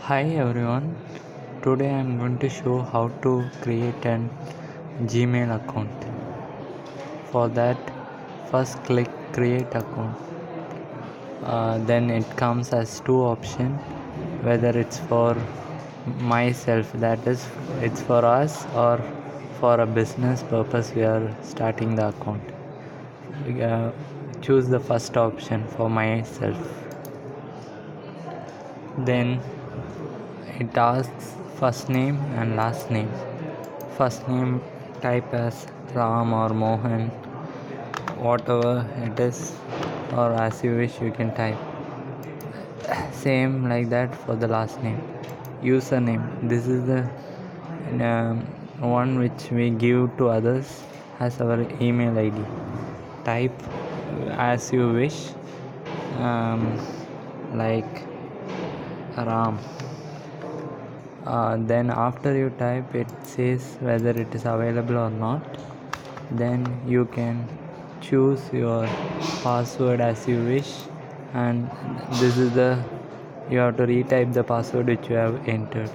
Hi everyone, today I am going to show how to create an Gmail account. For that, first click create account. Then it comes as two options, whether it's for myself, that is it's for us, or for a business purpose we are starting the account. uh, Choose the first option for myself. Then it asks first name and last name. First name type as Ram or Mohan, whatever it is, or as you wish you can type. Same like that for the last name. Username, this is the um, one which we give to others as our email ID. Type as you wish, like Ram. Then after you type, it says whether it is available or not. Then you can choose your password as you wish, and this is the you have to retype the password which you have entered.